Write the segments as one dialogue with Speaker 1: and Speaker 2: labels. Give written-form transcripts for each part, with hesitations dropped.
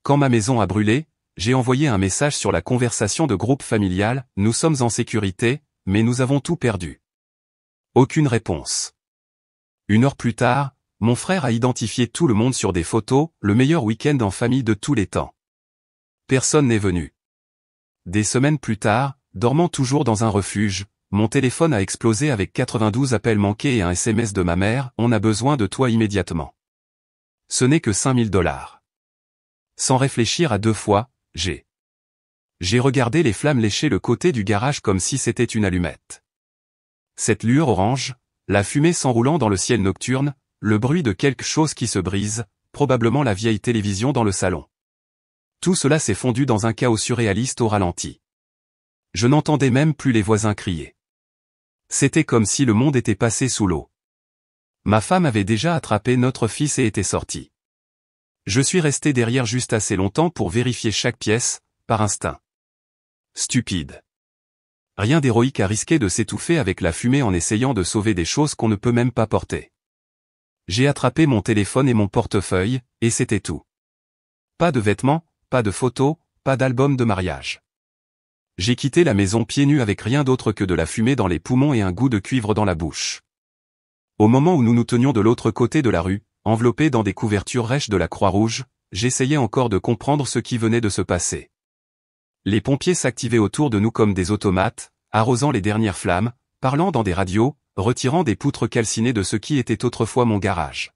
Speaker 1: Quand ma maison a brûlé, j'ai envoyé un message sur la conversation de groupe familial, nous sommes en sécurité, mais nous avons tout perdu. Aucune réponse. 1 heure plus tard, mon frère a identifié tout le monde sur des photos, le meilleur week-end en famille de tous les temps. Personne n'est venu. Des semaines plus tard, dormant toujours dans un refuge, mon téléphone a explosé avec 92 appels manqués et un SMS de ma mère, on a besoin de toi immédiatement. Ce n'est que 5 000 $. Sans réfléchir à 2 fois, j'ai regardé les flammes lécher le côté du garage comme si c'était une allumette. Cette lueur orange, la fumée s'enroulant dans le ciel nocturne, le bruit de quelque chose qui se brise, probablement la vieille télévision dans le salon. Tout cela s'est fondu dans un chaos surréaliste au ralenti. Je n'entendais même plus les voisins crier. C'était comme si le monde était passé sous l'eau. Ma femme avait déjà attrapé notre fils et était sortie. Je suis resté derrière juste assez longtemps pour vérifier chaque pièce, par instinct. Stupide. Rien d'héroïque à risquer de s'étouffer avec la fumée en essayant de sauver des choses qu'on ne peut même pas porter. J'ai attrapé mon téléphone et mon portefeuille, et c'était tout. Pas de vêtements, pas de photos, pas d'album de mariage. J'ai quitté la maison pieds nus avec rien d'autre que de la fumée dans les poumons et un goût de cuivre dans la bouche. Au moment où nous nous tenions de l'autre côté de la rue, enveloppés dans des couvertures rêches de la Croix-Rouge, j'essayais encore de comprendre ce qui venait de se passer. Les pompiers s'activaient autour de nous comme des automates, arrosant les dernières flammes, parlant dans des radios, retirant des poutres calcinées de ce qui était autrefois mon garage.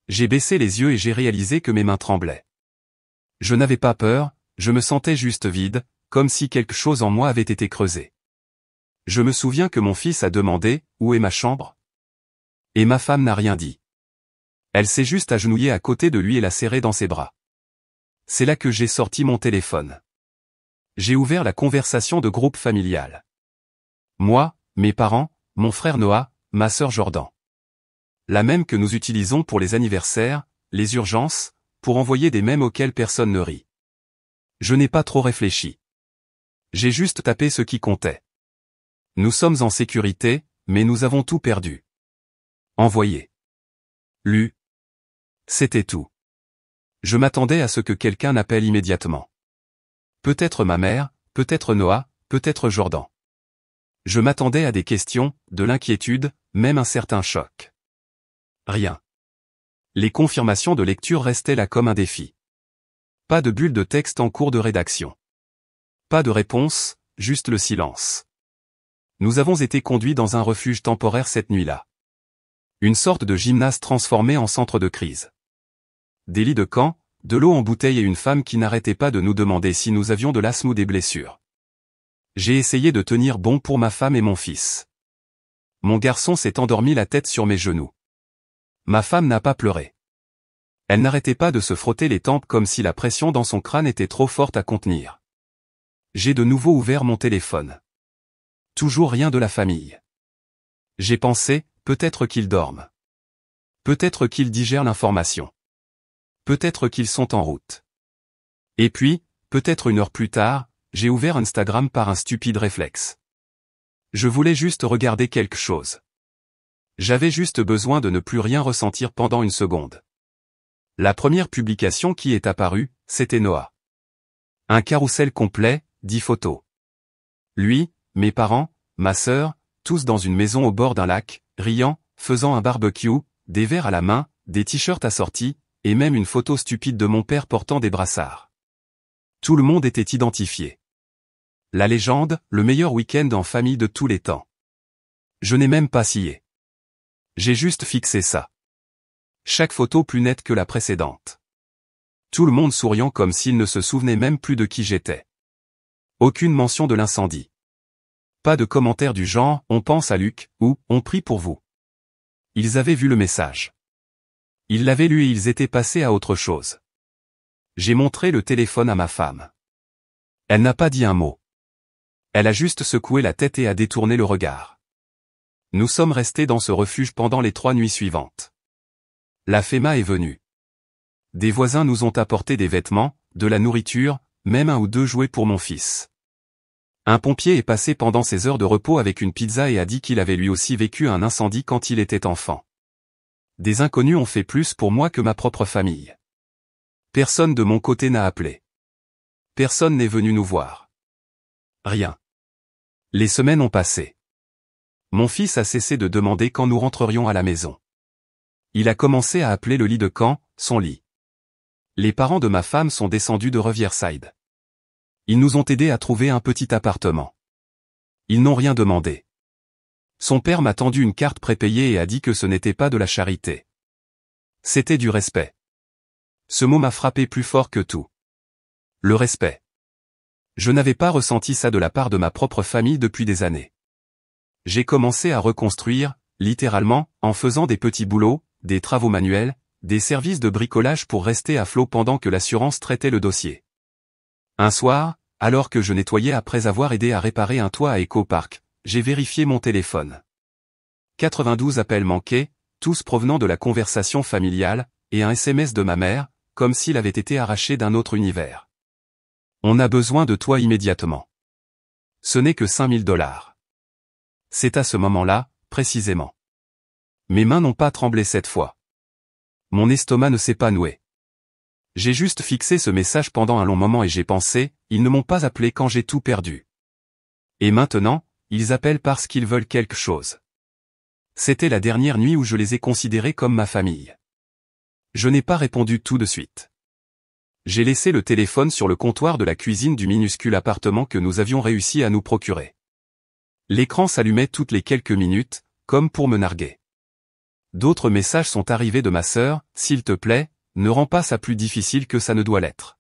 Speaker 1: J'ai baissé les yeux et j'ai réalisé que mes mains tremblaient. Je n'avais pas peur, je me sentais juste vide, comme si quelque chose en moi avait été creusé. Je me souviens que mon fils a demandé « Où est ma chambre ?» Et ma femme n'a rien dit. Elle s'est juste agenouillée à côté de lui et l'a serré dans ses bras. C'est là que j'ai sorti mon téléphone. J'ai ouvert la conversation de groupe familial. Moi, mes parents, mon frère Noah, ma sœur Jordan. La même que nous utilisons pour les anniversaires, les urgences, pour envoyer des mèmes auxquels personne ne rit. Je n'ai pas trop réfléchi. J'ai juste tapé ce qui comptait. Nous sommes en sécurité, mais nous avons tout perdu. Envoyé. Lu. C'était tout. Je m'attendais à ce que quelqu'un appelle immédiatement. Peut-être ma mère, peut-être Noah, peut-être Jordan. Je m'attendais à des questions, de l'inquiétude, même un certain choc. Rien. Les confirmations de lecture restaient là comme un défi. Pas de bulle de texte en cours de rédaction. Pas de réponse, juste le silence. Nous avons été conduits dans un refuge temporaire cette nuit-là. Une sorte de gymnase transformé en centre de crise. Des lits de camp, de l'eau en bouteille et une femme qui n'arrêtait pas de nous demander si nous avions de l'asthme ou des blessures. J'ai essayé de tenir bon pour ma femme et mon fils. Mon garçon s'est endormi la tête sur mes genoux. Ma femme n'a pas pleuré. Elle n'arrêtait pas de se frotter les tempes comme si la pression dans son crâne était trop forte à contenir. J'ai de nouveau ouvert mon téléphone. Toujours rien de la famille. J'ai pensé, peut-être qu'ils dorment. Peut-être qu'ils digèrent l'information. Peut-être qu'ils sont en route. Et puis, peut-être 1 heure plus tard, j'ai ouvert Instagram par un stupide réflexe. Je voulais juste regarder quelque chose. J'avais juste besoin de ne plus rien ressentir pendant 1 seconde. La première publication qui est apparue, c'était Noah. Un carrousel complet, 10 photos. Lui, mes parents, ma sœur, tous dans une maison au bord d'un lac, riant, faisant un barbecue, des verres à la main, des t-shirts assortis, et même une photo stupide de mon père portant des brassards. Tout le monde était identifié. La légende, le meilleur week-end en famille de tous les temps. Je n'ai même pas scié. J'ai juste fixé ça. Chaque photo plus nette que la précédente. Tout le monde souriant comme s'il ne se souvenait même plus de qui j'étais. Aucune mention de l'incendie. Pas de commentaire du genre « on pense à Luc » ou « on prie pour vous ». Ils avaient vu le message. Ils l'avaient lu et ils étaient passés à autre chose. J'ai montré le téléphone à ma femme. Elle n'a pas dit un mot. Elle a juste secoué la tête et a détourné le regard. Nous sommes restés dans ce refuge pendant les 3 nuits suivantes. La FEMA est venue. Des voisins nous ont apporté des vêtements, de la nourriture, même 1 ou 2 jouets pour mon fils. Un pompier est passé pendant ses heures de repos avec une pizza et a dit qu'il avait lui aussi vécu un incendie quand il était enfant. Des inconnus ont fait plus pour moi que ma propre famille. Personne de mon côté n'a appelé. Personne n'est venu nous voir. Rien. Les semaines ont passé. Mon fils a cessé de demander quand nous rentrerions à la maison. Il a commencé à appeler le lit de camp, son lit. Les parents de ma femme sont descendus de Riverside. Ils nous ont aidés à trouver un petit appartement. Ils n'ont rien demandé. Son père m'a tendu une carte prépayée et a dit que ce n'était pas de la charité. C'était du respect. Ce mot m'a frappé plus fort que tout. Le respect. Je n'avais pas ressenti ça de la part de ma propre famille depuis des années. J'ai commencé à reconstruire, littéralement, en faisant des petits boulots, des travaux manuels, des services de bricolage pour rester à flot pendant que l'assurance traitait le dossier. Un soir, alors que je nettoyais après avoir aidé à réparer un toit à Echo Park, j'ai vérifié mon téléphone. 92 appels manqués, tous provenant de la conversation familiale, et un SMS de ma mère, comme s'il avait été arraché d'un autre univers. On a besoin de toi immédiatement. Ce n'est que $5 000. C'est à ce moment-là, précisément. Mes mains n'ont pas tremblé cette fois. Mon estomac ne s'est pas noué. J'ai juste fixé ce message pendant un long moment et j'ai pensé, ils ne m'ont pas appelé quand j'ai tout perdu. Et maintenant, ils appellent parce qu'ils veulent quelque chose. C'était la dernière nuit où je les ai considérés comme ma famille. Je n'ai pas répondu tout de suite. J'ai laissé le téléphone sur le comptoir de la cuisine du minuscule appartement que nous avions réussi à nous procurer. L'écran s'allumait toutes les quelques minutes, comme pour me narguer. D'autres messages sont arrivés de ma sœur, s'il te plaît, ne rends pas ça plus difficile que ça ne doit l'être.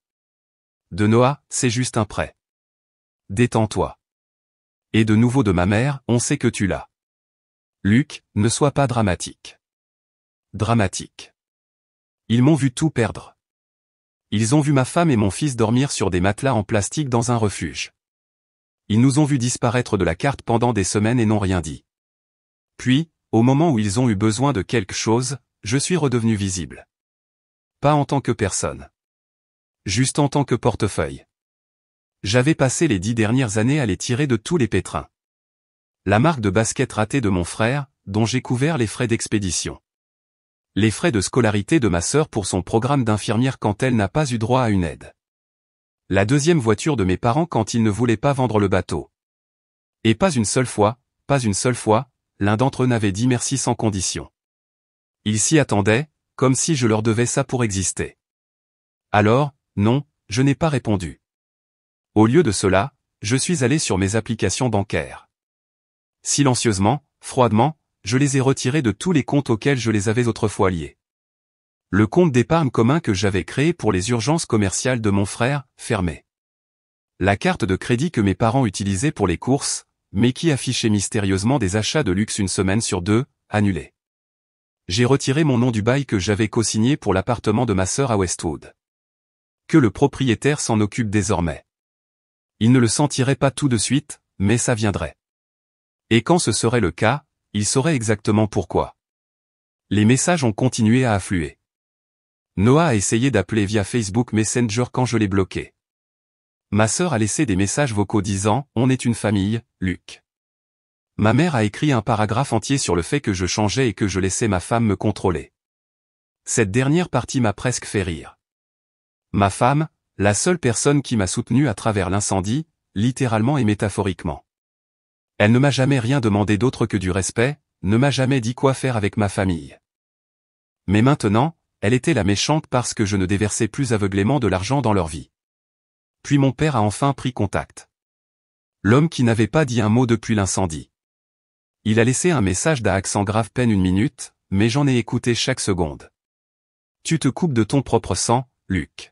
Speaker 1: De Noah, c'est juste un prêt. Détends-toi. Et de nouveau de ma mère, on sait que tu l'as. Luc, ne sois pas dramatique. Dramatique. Ils m'ont vu tout perdre. Ils ont vu ma femme et mon fils dormir sur des matelas en plastique dans un refuge. Ils nous ont vus disparaître de la carte pendant des semaines et n'ont rien dit. Puis, au moment où ils ont eu besoin de quelque chose, je suis redevenu visible. Pas en tant que personne. Juste en tant que portefeuille. J'avais passé les 10 dernières années à les tirer de tous les pétrins. La marque de basket ratée de mon frère, dont j'ai couvert les frais d'expédition. Les frais de scolarité de ma sœur pour son programme d'infirmière quand elle n'a pas eu droit à une aide. La deuxième voiture de mes parents quand ils ne voulaient pas vendre le bateau. Et pas une seule fois, l'un d'entre eux n'avait dit merci sans condition. Ils s'y attendaient, comme si je leur devais ça pour exister. Alors, non, je n'ai pas répondu. Au lieu de cela, je suis allé sur mes applications bancaires. Silencieusement, froidement, je les ai retirés de tous les comptes auxquels je les avais autrefois liés. Le compte d'épargne commun que j'avais créé pour les urgences commerciales de mon frère, fermé. La carte de crédit que mes parents utilisaient pour les courses, mais qui affichait mystérieusement des achats de luxe une semaine sur deux, annulée. J'ai retiré mon nom du bail que j'avais co-signé pour l'appartement de ma sœur à Westwood. Que le propriétaire s'en occupe désormais. Il ne le sentirait pas tout de suite, mais ça viendrait. Et quand ce serait le cas, il saurait exactement pourquoi. Les messages ont continué à affluer. Noah a essayé d'appeler via Facebook Messenger quand je l'ai bloqué. Ma sœur a laissé des messages vocaux disant « On est une famille, Luc ». Ma mère a écrit un paragraphe entier sur le fait que je changeais et que je laissais ma femme me contrôler. Cette dernière partie m'a presque fait rire. Ma femme, la seule personne qui m'a soutenu à travers l'incendie, littéralement et métaphoriquement. Elle ne m'a jamais rien demandé d'autre que du respect, ne m'a jamais dit quoi faire avec ma famille. Mais maintenant, elle était la méchante parce que je ne déversais plus aveuglément de l'argent dans leur vie. Puis mon père a enfin pris contact. L'homme qui n'avait pas dit un mot depuis l'incendie. Il a laissé un message d'un accent grave peine 1 minute, mais j'en ai écouté chaque seconde. Tu te coupes de ton propre sang, Luc.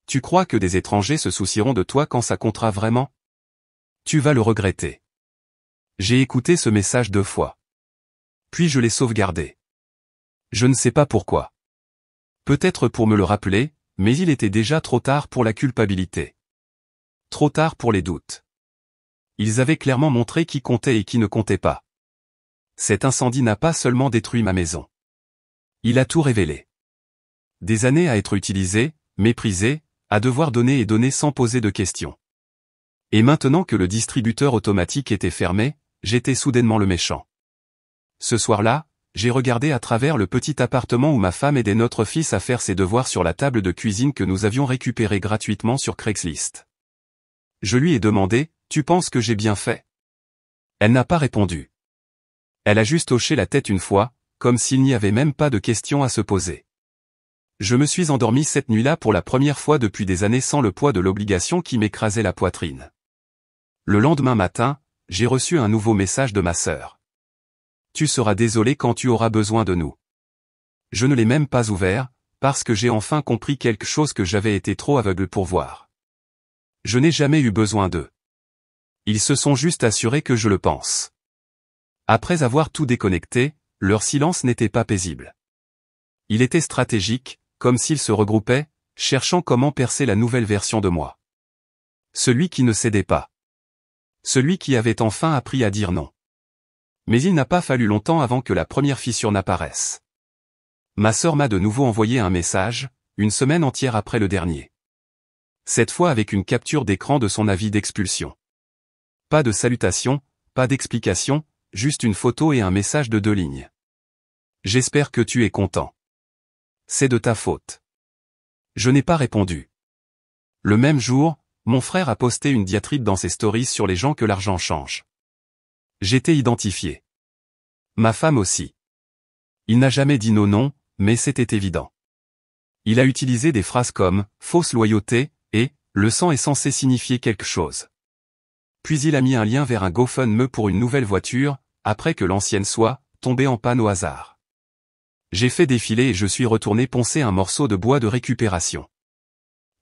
Speaker 1: Tu crois que des étrangers se soucieront de toi quand ça comptera vraiment? Tu vas le regretter. J'ai écouté ce message 2 fois. Puis je l'ai sauvegardé. Je ne sais pas pourquoi. Peut-être pour me le rappeler, mais il était déjà trop tard pour la culpabilité. Trop tard pour les doutes. Ils avaient clairement montré qui comptait et qui ne comptait pas. Cet incendie n'a pas seulement détruit ma maison. Il a tout révélé. Des années à être utilisées, méprisées, à devoir donner et donner sans poser de questions. Et maintenant que le distributeur automatique était fermé, j'étais soudainement le méchant. Ce soir-là, j'ai regardé à travers le petit appartement où ma femme aidait notre fils à faire ses devoirs sur la table de cuisine que nous avions récupérée gratuitement sur Craigslist. Je lui ai demandé, tu penses que j'ai bien fait? Elle n'a pas répondu. Elle a juste hoché la tête une fois, comme s'il n'y avait même pas de questions à se poser. Je me suis endormi cette nuit-là pour la première fois depuis des années sans le poids de l'obligation qui m'écrasait la poitrine. Le lendemain matin, j'ai reçu un nouveau message de ma sœur. Tu seras désolé quand tu auras besoin de nous. Je ne l'ai même pas ouvert, parce que j'ai enfin compris quelque chose que j'avais été trop aveugle pour voir. Je n'ai jamais eu besoin d'eux. Ils se sont juste assurés que je le pense. Après avoir tout déconnecté, leur silence n'était pas paisible. Il était stratégique, comme s'ils se regroupaient, cherchant comment percer la nouvelle version de moi. Celui qui ne cédait pas. Celui qui avait enfin appris à dire non. Mais il n'a pas fallu longtemps avant que la première fissure n'apparaisse. Ma sœur m'a de nouveau envoyé un message, une semaine entière après le dernier. Cette fois avec une capture d'écran de son avis d'expulsion. Pas de salutation, pas d'explication, juste une photo et un message de 2 lignes. J'espère que tu es content. C'est de ta faute. Je n'ai pas répondu. Le même jour, mon frère a posté une diatribe dans ses stories sur les gens que l'argent change. J'étais identifié. Ma femme aussi. Il n'a jamais dit non, mais c'était évident. Il a utilisé des phrases comme « fausse loyauté » et « le sang est censé signifier quelque chose ». Puis il a mis un lien vers un GoFundMe pour une nouvelle voiture, après que l'ancienne soit tombée en panne au hasard. J'ai fait défiler et je suis retourné poncer un morceau de bois de récupération.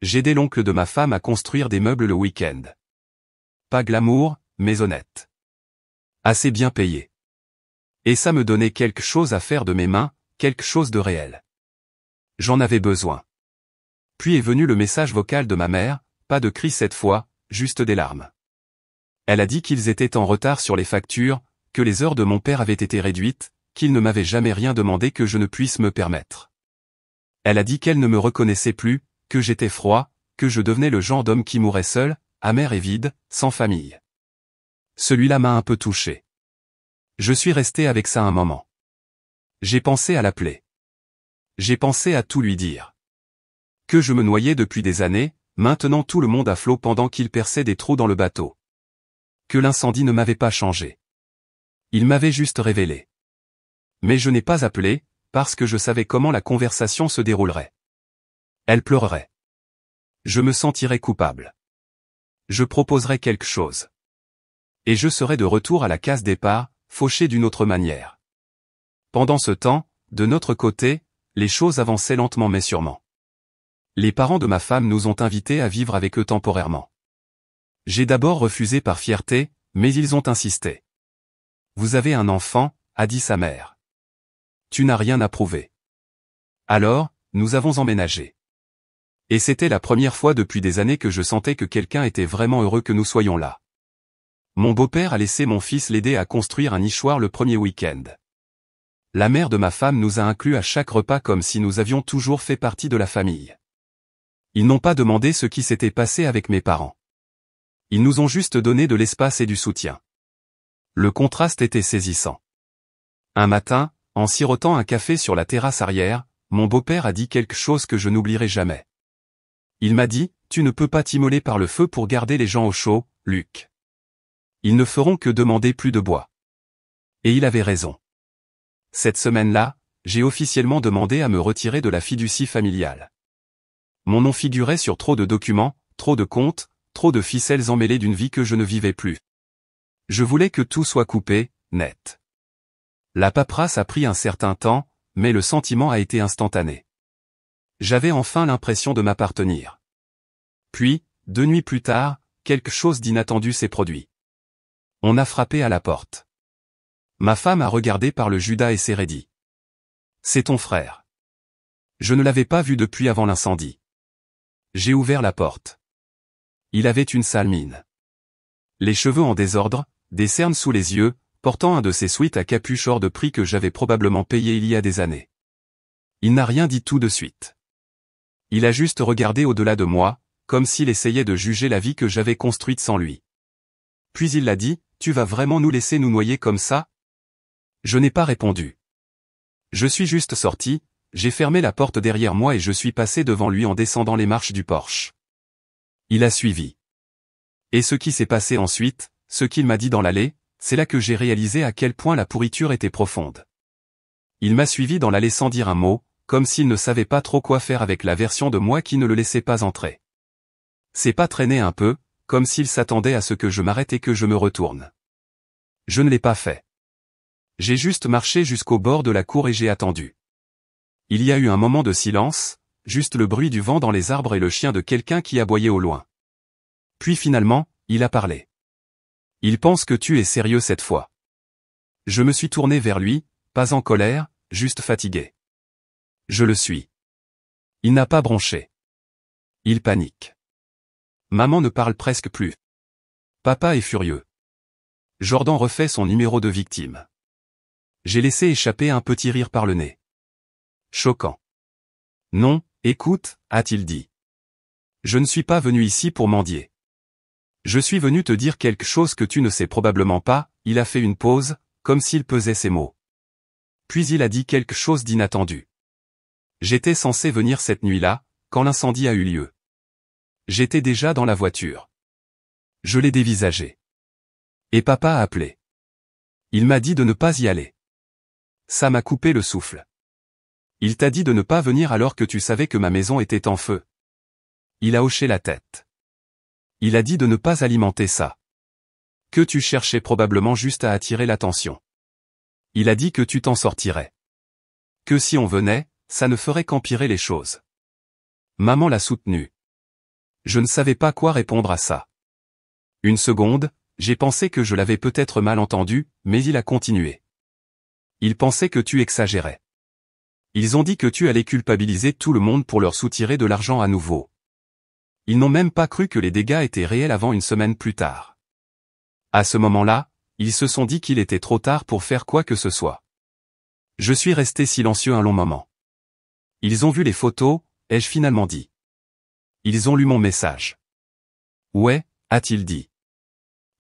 Speaker 1: J'ai aidé l'oncle de ma femme à construire des meubles le week-end. Pas glamour, mais honnête. Assez bien payé. Et ça me donnait quelque chose à faire de mes mains, quelque chose de réel. J'en avais besoin. Puis est venu le message vocal de ma mère, pas de cris cette fois, juste des larmes. Elle a dit qu'ils étaient en retard sur les factures, que les heures de mon père avaient été réduites, qu'il ne m'avait jamais rien demandé que je ne puisse me permettre. Elle a dit qu'elle ne me reconnaissait plus, que j'étais froid, que je devenais le genre d'homme qui mourait seul, amer et vide, sans famille. Celui-là m'a un peu touché. Je suis resté avec ça un moment. J'ai pensé à l'appeler. J'ai pensé à tout lui dire. Que je me noyais depuis des années, maintenant tout le monde à flot pendant qu'il perçait des trous dans le bateau. Que l'incendie ne m'avait pas changé. Il m'avait juste révélé. Mais je n'ai pas appelé, parce que je savais comment la conversation se déroulerait. Elle pleurerait. Je me sentirais coupable. Je proposerais quelque chose. Et je serais de retour à la case départ, fauché d'une autre manière. Pendant ce temps, de notre côté, les choses avançaient lentement mais sûrement. Les parents de ma femme nous ont invités à vivre avec eux temporairement. J'ai d'abord refusé par fierté, mais ils ont insisté. Vous avez un enfant, a dit sa mère. Tu n'as rien à prouver. Alors, nous avons emménagé. Et c'était la première fois depuis des années que je sentais que quelqu'un était vraiment heureux que nous soyons là. Mon beau-père a laissé mon fils l'aider à construire un nichoir le premier week-end. La mère de ma femme nous a inclus à chaque repas comme si nous avions toujours fait partie de la famille. Ils n'ont pas demandé ce qui s'était passé avec mes parents. Ils nous ont juste donné de l'espace et du soutien. Le contraste était saisissant. Un matin, en sirotant un café sur la terrasse arrière, mon beau-père a dit quelque chose que je n'oublierai jamais. Il m'a dit, « Tu ne peux pas t'immoler par le feu pour garder les gens au chaud, Luc. Ils ne feront que demander plus de bois. » Et il avait raison. Cette semaine-là, j'ai officiellement demandé à me retirer de la fiducie familiale. Mon nom figurait sur trop de documents, trop de comptes, trop de ficelles emmêlées d'une vie que je ne vivais plus. Je voulais que tout soit coupé, net. La paperasse a pris un certain temps, mais le sentiment a été instantané. J'avais enfin l'impression de m'appartenir. Puis, 2 nuits plus tard, quelque chose d'inattendu s'est produit. On a frappé à la porte. Ma femme a regardé par le Judas et s'est raidie. C'est ton frère. Je ne l'avais pas vu depuis avant l'incendie. J'ai ouvert la porte. Il avait une sale mine. Les cheveux en désordre, des cernes sous les yeux, portant un de ces sweats à capuche hors de prix que j'avais probablement payé il y a des années. Il n'a rien dit tout de suite. Il a juste regardé au-delà de moi, comme s'il essayait de juger la vie que j'avais construite sans lui. Puis il l'a dit, « Tu vas vraiment nous laisser nous noyer comme ça ?» Je n'ai pas répondu. Je suis juste sorti, j'ai fermé la porte derrière moi et je suis passé devant lui en descendant les marches du porche. Il a suivi. Et ce qui s'est passé ensuite, ce qu'il m'a dit dans l'allée, c'est là que j'ai réalisé à quel point la pourriture était profonde. Il m'a suivi dans l'allée sans dire un mot, comme s'il ne savait pas trop quoi faire avec la version de moi qui ne le laissait pas entrer. C'est pas traîné un peu, comme s'il s'attendait à ce que je m'arrête et que je me retourne. Je ne l'ai pas fait. J'ai juste marché jusqu'au bord de la cour et j'ai attendu. Il y a eu un moment de silence, juste le bruit du vent dans les arbres et le chien de quelqu'un qui aboyait au loin. Puis finalement, il a parlé. Il pense que tu es sérieux cette fois. Je me suis tourné vers lui, pas en colère, juste fatigué. Je le suis. Il n'a pas bronché. Il panique. Maman ne parle presque plus. Papa est furieux. Jordan refait son numéro de victime. J'ai laissé échapper un petit rire par le nez. Choquant. Non, écoute, a-t-il dit. Je ne suis pas venu ici pour mendier. Je suis venu te dire quelque chose que tu ne sais probablement pas, il a fait une pause, comme s'il pesait ses mots. Puis il a dit quelque chose d'inattendu. J'étais censé venir cette nuit-là, quand l'incendie a eu lieu. J'étais déjà dans la voiture. Je l'ai dévisagé. Et papa a appelé. Il m'a dit de ne pas y aller. Ça m'a coupé le souffle. Il t'a dit de ne pas venir alors que tu savais que ma maison était en feu. Il a hoché la tête. Il a dit de ne pas alimenter ça. Que tu cherchais probablement juste à attirer l'attention. Il a dit que tu t'en sortirais. Que si on venait, ça ne ferait qu'empirer les choses. Maman l'a soutenu. Je ne savais pas quoi répondre à ça. Une seconde, j'ai pensé que je l'avais peut-être mal entendu, mais il a continué. Ils pensaient que tu exagérais. Ils ont dit que tu allais culpabiliser tout le monde pour leur soutirer de l'argent à nouveau. Ils n'ont même pas cru que les dégâts étaient réels avant une semaine plus tard. À ce moment-là, ils se sont dit qu'il était trop tard pour faire quoi que ce soit. Je suis resté silencieux un long moment. Ils ont vu les photos, ai-je finalement dit. Ils ont lu mon message. Ouais, a-t-il dit.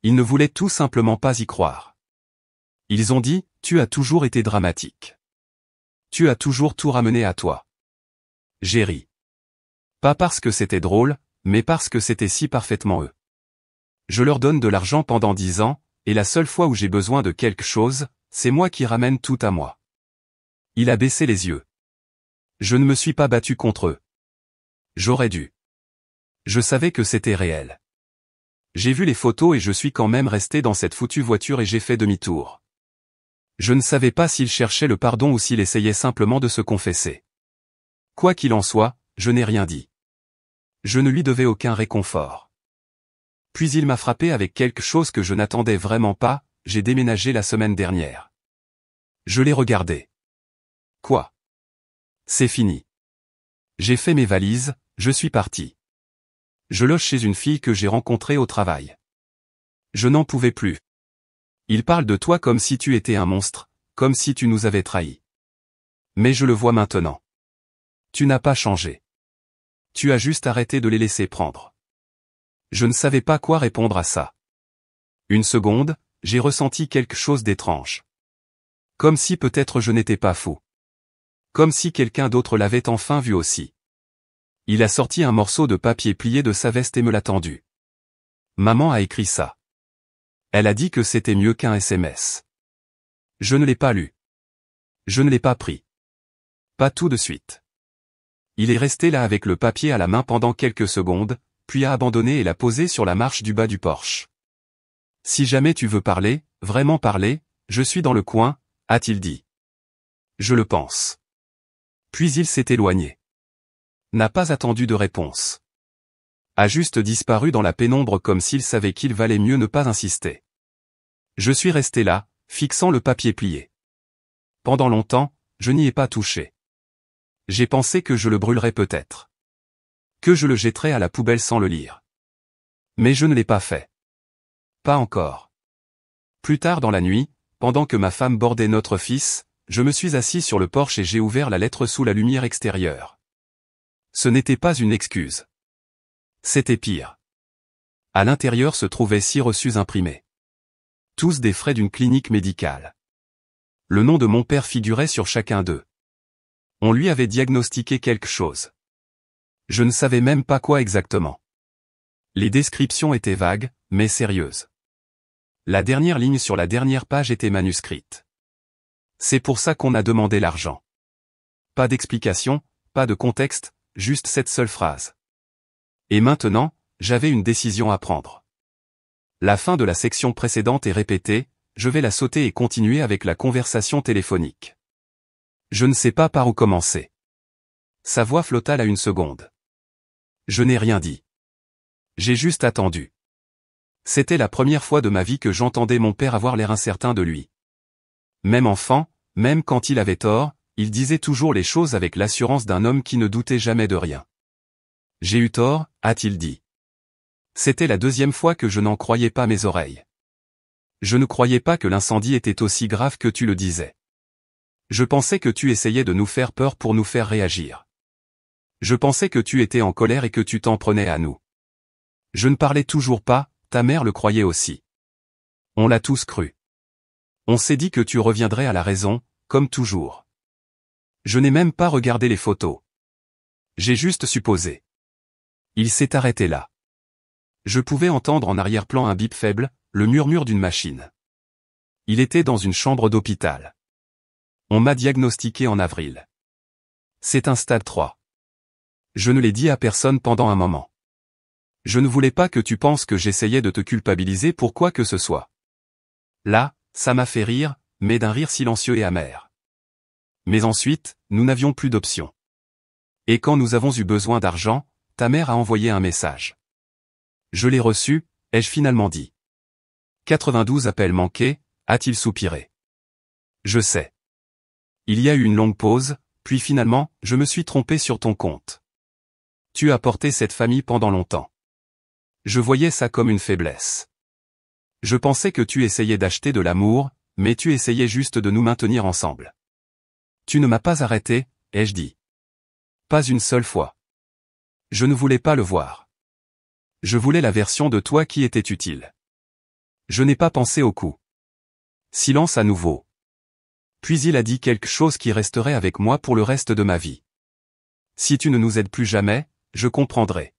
Speaker 1: Ils ne voulaient tout simplement pas y croire. Ils ont dit, tu as toujours été dramatique. Tu as toujours tout ramené à toi. J'ai ri. Pas parce que c'était drôle, mais parce que c'était si parfaitement eux. Je leur donne de l'argent pendant 10 ans, et la seule fois où j'ai besoin de quelque chose, c'est moi qui ramène tout à moi. Il a baissé les yeux. Je ne me suis pas battu contre eux. J'aurais dû. Je savais que c'était réel. J'ai vu les photos et je suis quand même resté dans cette foutue voiture et j'ai fait demi-tour. Je ne savais pas s'il cherchait le pardon ou s'il essayait simplement de se confesser. Quoi qu'il en soit, je n'ai rien dit. Je ne lui devais aucun réconfort. Puis il m'a frappé avec quelque chose que je n'attendais vraiment pas, j'ai déménagé la semaine dernière. Je l'ai regardé. Quoi? C'est fini. J'ai fait mes valises, je suis parti. Je loge chez une fille que j'ai rencontrée au travail. Je n'en pouvais plus. Il parle de toi comme si tu étais un monstre, comme si tu nous avais trahis. Mais je le vois maintenant. Tu n'as pas changé. Tu as juste arrêté de les laisser prendre. Je ne savais pas quoi répondre à ça. Une seconde, j'ai ressenti quelque chose d'étrange. Comme si peut-être je n'étais pas fou. Comme si quelqu'un d'autre l'avait enfin vu aussi. Il a sorti un morceau de papier plié de sa veste et me l'a tendu. Maman a écrit ça. Elle a dit que c'était mieux qu'un SMS. Je ne l'ai pas lu. Je ne l'ai pas pris. Pas tout de suite. Il est resté là avec le papier à la main pendant quelques secondes, puis a abandonné et l'a posé sur la marche du bas du porche. Si jamais tu veux parler, vraiment parler, je suis dans le coin, a-t-il dit. Je le pense. Puis il s'est éloigné. N'a pas attendu de réponse. A juste disparu dans la pénombre comme s'il savait qu'il valait mieux ne pas insister. Je suis resté là, fixant le papier plié. Pendant longtemps, je n'y ai pas touché. J'ai pensé que je le brûlerais peut-être. Que je le jetterais à la poubelle sans le lire. Mais je ne l'ai pas fait. Pas encore. Plus tard dans la nuit, pendant que ma femme bordait notre fils, je me suis assis sur le porche et j'ai ouvert la lettre sous la lumière extérieure. Ce n'était pas une excuse. C'était pire. À l'intérieur se trouvaient 6 reçus imprimés. Tous des frais d'une clinique médicale. Le nom de mon père figurait sur chacun d'eux. On lui avait diagnostiqué quelque chose. Je ne savais même pas quoi exactement. Les descriptions étaient vagues, mais sérieuses. La dernière ligne sur la dernière page était manuscrite. C'est pour ça qu'on a demandé l'argent. Pas d'explication, pas de contexte, juste cette seule phrase. Et maintenant, j'avais une décision à prendre. La fin de la section précédente est répétée, je vais la sauter et continuer avec la conversation téléphonique. Je ne sais pas par où commencer. Sa voix flotta là une seconde. Je n'ai rien dit. J'ai juste attendu. C'était la première fois de ma vie que j'entendais mon père avoir l'air incertain de lui. Même enfant, même quand il avait tort, il disait toujours les choses avec l'assurance d'un homme qui ne doutait jamais de rien. J'ai eu tort, a-t-il dit. C'était la deuxième fois que je n'en croyais pas mes oreilles. Je ne croyais pas que l'incendie était aussi grave que tu le disais. Je pensais que tu essayais de nous faire peur pour nous faire réagir. Je pensais que tu étais en colère et que tu t'en prenais à nous. Je ne parlais toujours pas, ta mère le croyait aussi. On l'a tous cru. On s'est dit que tu reviendrais à la raison, comme toujours. Je n'ai même pas regardé les photos. J'ai juste supposé. Il s'est arrêté là. Je pouvais entendre en arrière-plan un bip faible, le murmure d'une machine. Il était dans une chambre d'hôpital. On m'a diagnostiqué en avril. C'est un stade 3. Je ne l'ai dit à personne pendant un moment. Je ne voulais pas que tu penses que j'essayais de te culpabiliser pour quoi que ce soit. Là, ça m'a fait rire, mais d'un rire silencieux et amer. Mais ensuite, nous n'avions plus d'option. Et quand nous avons eu besoin d'argent, ta mère a envoyé un message. Je l'ai reçu, ai-je finalement dit. 92 appels manqués, a-t-il soupiré. Je sais. Il y a eu une longue pause, puis finalement, je me suis trompé sur ton compte. Tu as porté cette famille pendant longtemps. Je voyais ça comme une faiblesse. Je pensais que tu essayais d'acheter de l'amour, mais tu essayais juste de nous maintenir ensemble. Tu ne m'as pas arrêté, ai-je dit. Pas une seule fois. Je ne voulais pas le voir. Je voulais la version de toi qui était utile. Je n'ai pas pensé au coup. Silence à nouveau. Puis il a dit quelque chose qui resterait avec moi pour le reste de ma vie. Si tu ne nous aides plus jamais, je comprendrai.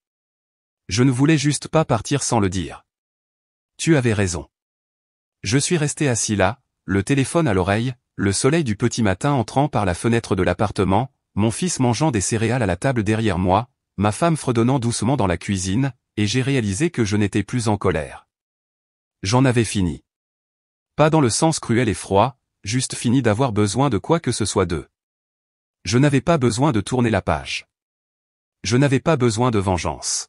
Speaker 1: Je ne voulais juste pas partir sans le dire. Tu avais raison. Je suis resté assis là, le téléphone à l'oreille, le soleil du petit matin entrant par la fenêtre de l'appartement, mon fils mangeant des céréales à la table derrière moi, ma femme fredonnant doucement dans la cuisine, et j'ai réalisé que je n'étais plus en colère. J'en avais fini. Pas dans le sens cruel et froid, juste fini d'avoir besoin de quoi que ce soit d'eux. Je n'avais pas besoin de tourner la page. Je n'avais pas besoin de vengeance.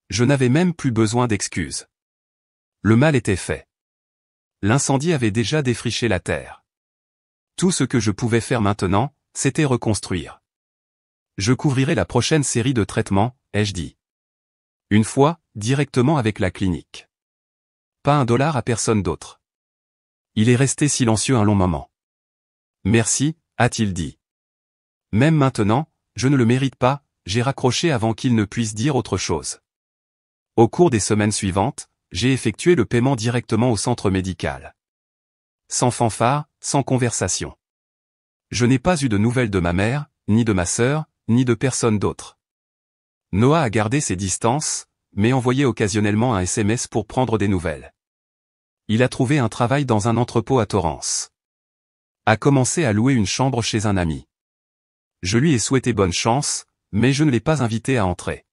Speaker 1: Je n'avais même plus besoin d'excuses. Le mal était fait. L'incendie avait déjà défriché la terre. Tout ce que je pouvais faire maintenant, c'était reconstruire. Je couvrirai la prochaine série de traitements, ai-je dit. Une fois, directement avec la clinique. Pas $1 à personne d'autre. Il est resté silencieux un long moment. Merci, a-t-il dit. Même maintenant, je ne le mérite pas, j'ai raccroché avant qu'il ne puisse dire autre chose. Au cours des semaines suivantes, j'ai effectué le paiement directement au centre médical. Sans fanfare, sans conversation. Je n'ai pas eu de nouvelles de ma mère, ni de ma sœur, ni de personne d'autre. Noah a gardé ses distances, mais envoyait occasionnellement un SMS pour prendre des nouvelles. Il a trouvé un travail dans un entrepôt à Torrance. A commencé à louer une chambre chez un ami. Je lui ai souhaité bonne chance, mais je ne l'ai pas invité à entrer.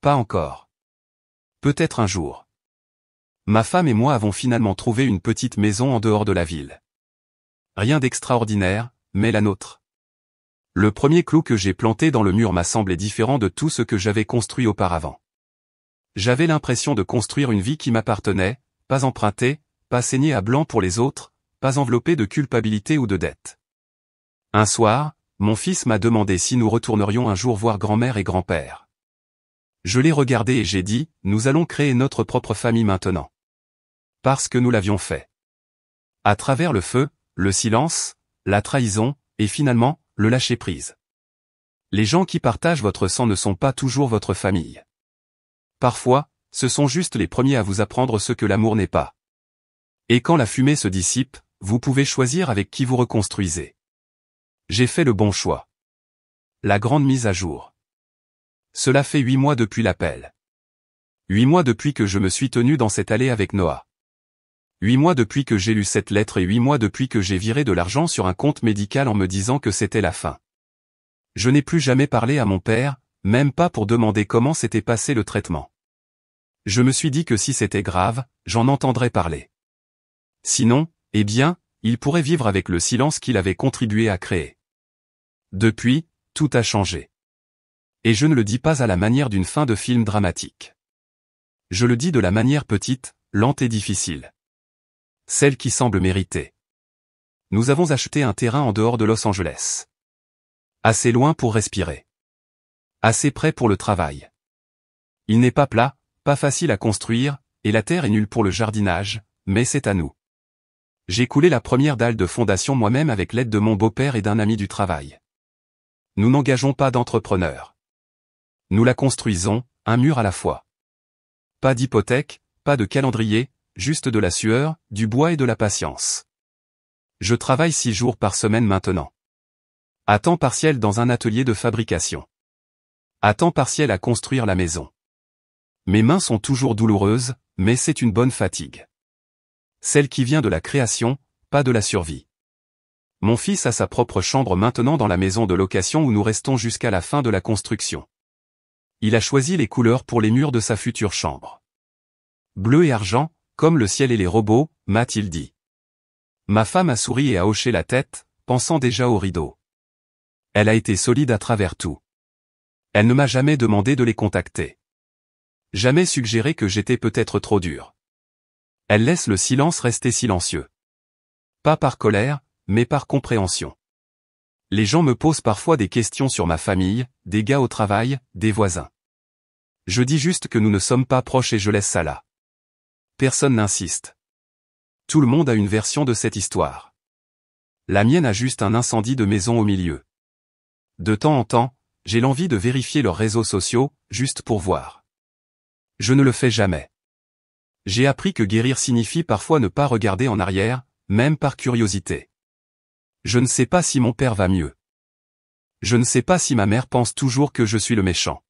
Speaker 1: Pas encore. Peut-être un jour. Ma femme et moi avons finalement trouvé une petite maison en dehors de la ville. Rien d'extraordinaire, mais la nôtre. Le premier clou que j'ai planté dans le mur m'a semblé différent de tout ce que j'avais construit auparavant. J'avais l'impression de construire une vie qui m'appartenait, pas empruntée, pas saignée à blanc pour les autres, pas enveloppée de culpabilité ou de dette. Un soir, mon fils m'a demandé si nous retournerions un jour voir grand-mère et grand-père. Je l'ai regardé et j'ai dit, nous allons créer notre propre famille maintenant. Parce que nous l'avions fait. À travers le feu, le silence, la trahison, et finalement, le lâcher-prise. Les gens qui partagent votre sang ne sont pas toujours votre famille. Parfois, ce sont juste les premiers à vous apprendre ce que l'amour n'est pas. Et quand la fumée se dissipe, vous pouvez choisir avec qui vous reconstruisez. J'ai fait le bon choix. La grande mise à jour. Cela fait 8 mois depuis l'appel. 8 mois depuis que je me suis tenu dans cette allée avec Noah. 8 mois depuis que j'ai lu cette lettre et 8 mois depuis que j'ai viré de l'argent sur un compte médical en me disant que c'était la fin. Je n'ai plus jamais parlé à mon père, même pas pour demander comment s'était passé le traitement. Je me suis dit que si c'était grave, j'en entendrais parler. Sinon, eh bien, il pourrait vivre avec le silence qu'il avait contribué à créer. Depuis, tout a changé. Et je ne le dis pas à la manière d'une fin de film dramatique. Je le dis de la manière petite, lente et difficile. Celle qui semble mériter. Nous avons acheté un terrain en dehors de Los Angeles. Assez loin pour respirer. Assez près pour le travail. Il n'est pas plat, pas facile à construire, et la terre est nulle pour le jardinage, mais c'est à nous. J'ai coulé la première dalle de fondation moi-même avec l'aide de mon beau-père et d'un ami du travail. Nous n'engageons pas d'entrepreneur. Nous la construisons, un mur à la fois. Pas d'hypothèque, pas de calendrier, juste de la sueur, du bois et de la patience. Je travaille 6 jours par semaine maintenant. À temps partiel dans un atelier de fabrication. À temps partiel à construire la maison. Mes mains sont toujours douloureuses, mais c'est une bonne fatigue. Celle qui vient de la création, pas de la survie. Mon fils a sa propre chambre maintenant dans la maison de location où nous restons jusqu'à la fin de la construction. Il a choisi les couleurs pour les murs de sa future chambre. Bleu et argent, comme le ciel et les robots, m'a-t-il dit. Ma femme a souri et a hoché la tête, pensant déjà aux rideaux. Elle a été solide à travers tout. Elle ne m'a jamais demandé de les contacter. Jamais suggéré que j'étais peut-être trop dur. Elle laisse le silence rester silencieux. Pas par colère, mais par compréhension. Les gens me posent parfois des questions sur ma famille, des gars au travail, des voisins. Je dis juste que nous ne sommes pas proches et je laisse ça là. Personne n'insiste. Tout le monde a une version de cette histoire. La mienne a juste un incendie de maison au milieu. De temps en temps, j'ai l'envie de vérifier leurs réseaux sociaux, juste pour voir. Je ne le fais jamais. J'ai appris que guérir signifie parfois ne pas regarder en arrière, même par curiosité. Je ne sais pas si mon père va mieux. Je ne sais pas si ma mère pense toujours que je suis le méchant.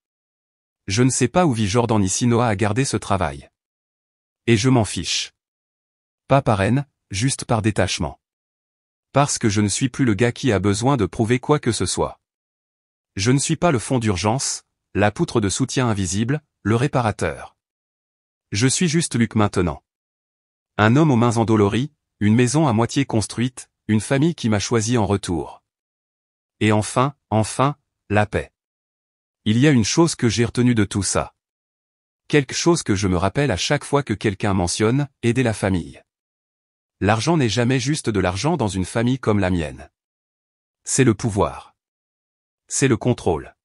Speaker 1: Je ne sais pas où vit Jordan ni si Noah a gardé ce travail. Et je m'en fiche. Pas par haine, juste par détachement. Parce que je ne suis plus le gars qui a besoin de prouver quoi que ce soit. Je ne suis pas le fond d'urgence, la poutre de soutien invisible, le réparateur. Je suis juste Luc maintenant. Un homme aux mains endolories, une maison à moitié construite, une famille qui m'a choisi en retour. Et enfin, la paix. Il y a une chose que j'ai retenue de tout ça. Quelque chose que je me rappelle à chaque fois que quelqu'un mentionne, aider la famille. L'argent n'est jamais juste de l'argent dans une famille comme la mienne. C'est le pouvoir. C'est le contrôle.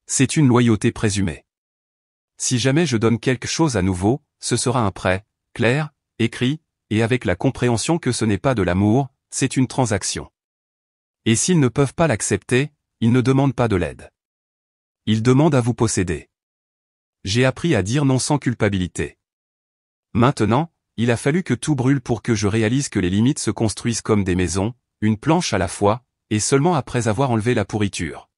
Speaker 1: C'est une loyauté présumée. Si jamais je donne quelque chose à nouveau, ce sera un prêt, clair, écrit, et avec la compréhension que ce n'est pas de l'amour, c'est une transaction. Et s'ils ne peuvent pas l'accepter, ils ne demandent pas de l'aide. Ils demandent à vous posséder. J'ai appris à dire non sans culpabilité. Maintenant, il a fallu que tout brûle pour que je réalise que les limites se construisent comme des maisons, une planche à la fois, et seulement après avoir enlevé la pourriture.